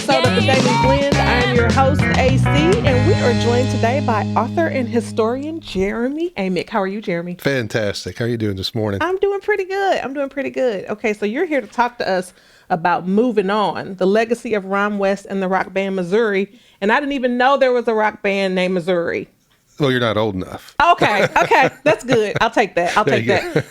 episode of the Daily Blend. I'm your host, AC, and we are joined today by author and historian Jeremy Amick. How are you, Jeremy? Fantastic. How are you doing this morning? I'm doing pretty good. Okay, so you're here to talk to us about Moving On, the legacy of Ron West and the rock band Missouri. And I didn't even know there was a rock band named Missouri. Well, you're not old enough. Okay, that's good. I'll take that.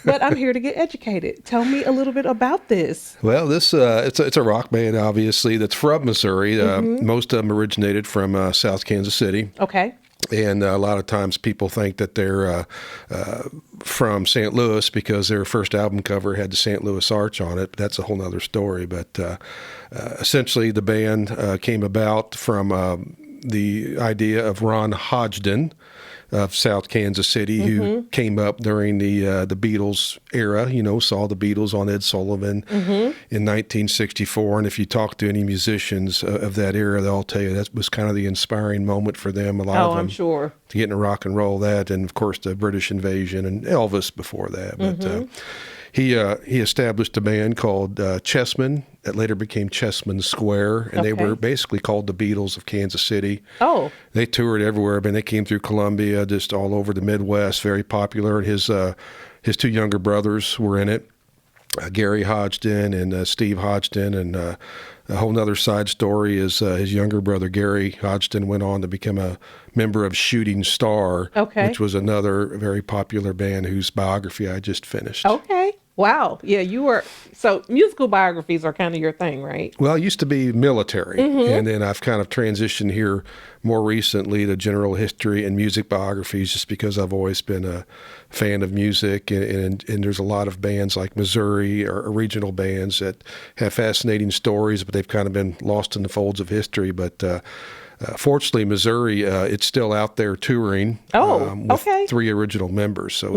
But I'm here to get educated. Tell me a little bit about this. Well, this it's a rock band, obviously, that's from Missouri. Most of them originated from South Kansas City. Okay. And a lot of times people think that they're from St. Louis because their first album cover had the St. Louis Arch on it. But that's a whole nother story. But essentially, the band came about from the idea of Ron Hodgson of South Kansas City, who came up during the Beatles era, saw the Beatles on Ed Sullivan in 1964. And if you talk to any musicians of that era, they'll tell you that was kind of the inspiring moment for them. A lot of them, I'm sure. To get into rock and roll, that, and of course the British invasion and Elvis before that. But he established a band called Chessmen that later became Chessmen Square, and they were basically called the Beatles of Kansas City. Oh. They toured everywhere. I mean, they came through Columbia, just all over the Midwest, very popular. His two younger brothers were in it, Gary Hodgson and Steve Hodgson, and a whole nother side story is his younger brother, Gary Hodgson, went on to become a member of Shooting Star, which was another very popular band whose biography I just finished. Okay. Wow. Yeah, so musical biographies are kind of your thing, right? Well, it used to be military, and then I've kind of transitioned here more recently to general history and music biographies just because I've always been a fan of music, and there's a lot of bands like Missouri or regional bands that have fascinating stories, but they've kind of been lost in the folds of history. But fortunately, Missouri, it's still out there touring with 3 original members, so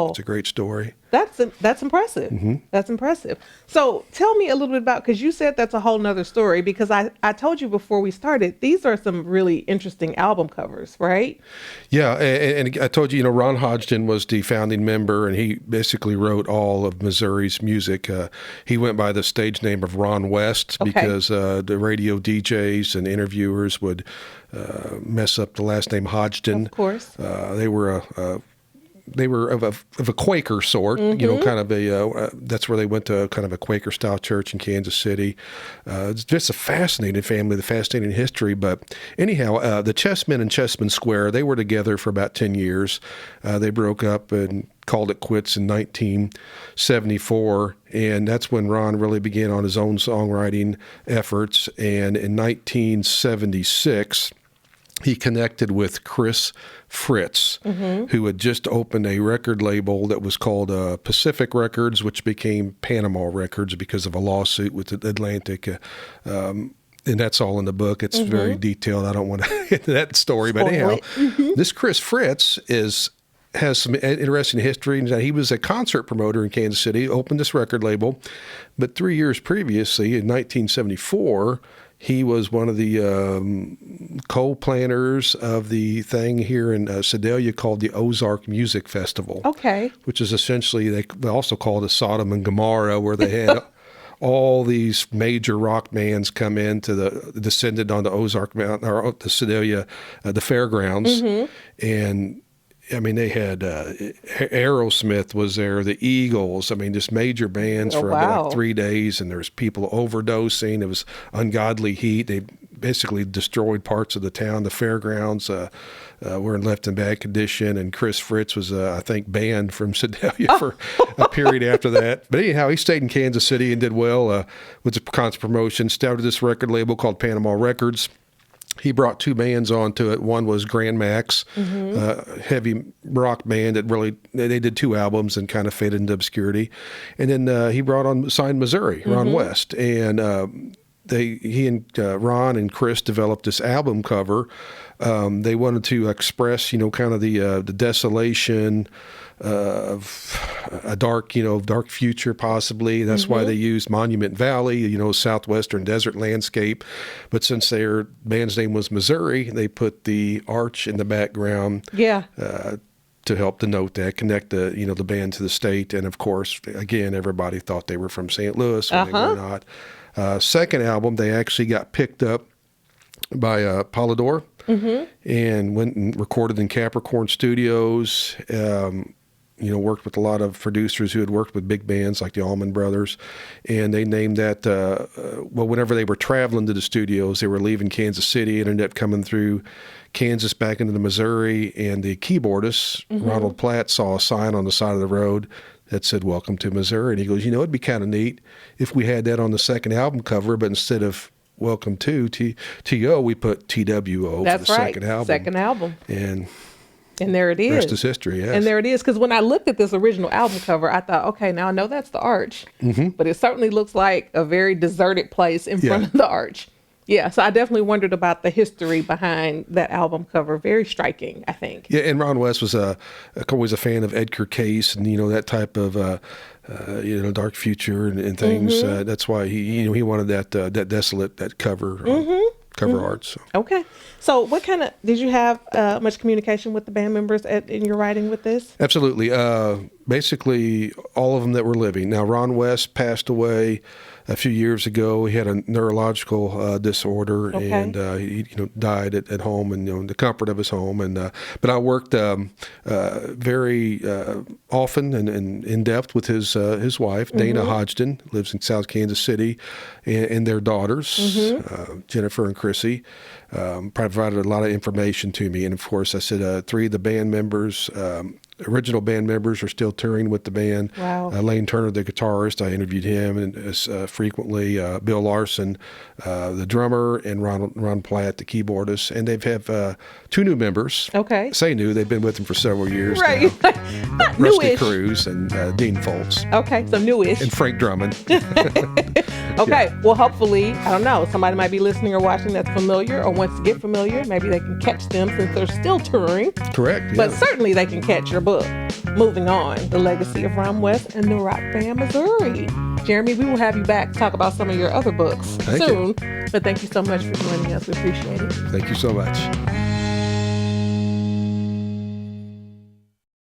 it's a great story. That's impressive. That's impressive. So tell me a little bit about, because you said that's a whole nother story, because I told you before we started, these are some really interesting album covers, right? Yeah, and I told you, Ron Hodgson was the founding member, and he basically wrote all of Missouri's music. He went by the stage name of Ron West because the radio DJs and interviewers would mess up the last name Hodgson. Of course. They were of a Quaker sort, kind of that's where they went to, kind of a Quaker style church in Kansas City. It's just a fascinating family, the fascinating history. But anyhow, the Chessmen and Chessmen Square, they were together for about 10 years. They broke up and called it quits in 1974. And that's when Ron really began on his own songwriting efforts. And in 1976, he connected with Chris Fritz, who had just opened a record label that was called Pacific Records, which became Panama Records because of a lawsuit with Atlantic. And that's all in the book. It's very detailed. I don't want to get into that story. But anyhow, this Chris Fritz has some interesting history. He was a concert promoter in Kansas City, opened this record label. But 3 years previously, in 1974, he was one of the co-planners of the thing here in Sedalia called the Ozark Music Festival. Okay. Which is essentially, they also called it Sodom and Gomorrah, where they had all these major rock bands come in to descended on the Ozark Mountain, or the Sedalia, the fairgrounds. And I mean, they had Aerosmith was there, the Eagles. I mean, just major bands for like 3 days, and there's people overdosing. It was ungodly heat. They basically destroyed parts of the town. The fairgrounds were left in bad condition, and Chris Fritz was, I think, banned from Sedalia for a period after that. But anyhow, he stayed in Kansas City and did well with the concert promotion, started this record label called Panama Records. He brought 2 bands onto it. One was Grand Max, heavy rock band that really, they did 2 albums and kind of faded into obscurity. And then he signed Missouri, Ron West. And he and Ron and Chris developed this album cover. They wanted to express, kind of the desolation of a dark future possibly. That's why they used Monument Valley, southwestern desert landscape. But since their band's name was Missouri, they put the arch in the background. Yeah. To help denote that, connect the band to the state. And of course, again, everybody thought they were from St. Louis when they were not. Second album, they actually got picked up by Polydor and went and recorded in Capricorn Studios. Worked with a lot of producers who had worked with big bands like the Allman Brothers. And they named that, whenever they were traveling to the studios, they were leaving Kansas City and ended up coming through Kansas back into the Missouri. And the keyboardist, Ronald Platt, saw a sign on the side of the road that said, "Welcome to Missouri." And he goes, it'd be kind of neat if we had that on the second album cover, but instead of "Welcome to T.O., we put TWO That's for the right. second album. And there it is. Rest is history, yes. And there it is. Because when I looked at this original album cover, I thought, okay, now I know that's the arch. But it certainly looks like a very deserted place in front of the arch. Yeah, so I definitely wondered about the history behind that album cover. Very striking, I think. Yeah, and Ron West was always a fan of Edgar Cayce and, that type of, dark future and things. That's why he wanted that desolate, that cover art. So. Okay. So did you have much communication with the band members in your writing with this? Absolutely. Basically, all of them that were living. Now, Ron West passed away a few years ago. He had a neurological disorder, and he died at home and in the comfort of his home. And but I worked very often and in depth with his wife, Dana Hodgson, lives in South Kansas City, and their daughters, Jennifer and Chrissy. Provided a lot of information to me, and of course, I said 3 of the band members. Original band members are still touring with the band. Wow. Lane Turner, the guitarist, I interviewed him and frequently. Bill Larson, the drummer, and Ron Platt, the keyboardist. And they have 2 new members. Okay. I say new, they've been with them for several years right. now. Rusty Cruz and Dean Foltz. Okay, so newish. And Frank Drummond. Okay, well, hopefully, I don't know, somebody might be listening or watching that's familiar or wants to get familiar. Maybe they can catch them since they're still touring. Correct. But certainly they can catch your book, Moving On, The Legacy of Ron West and the Rock Band Missouri. Jeremy, we will have you back to talk about some of your other books soon. But thank you so much for joining us. We appreciate it. Thank you so much.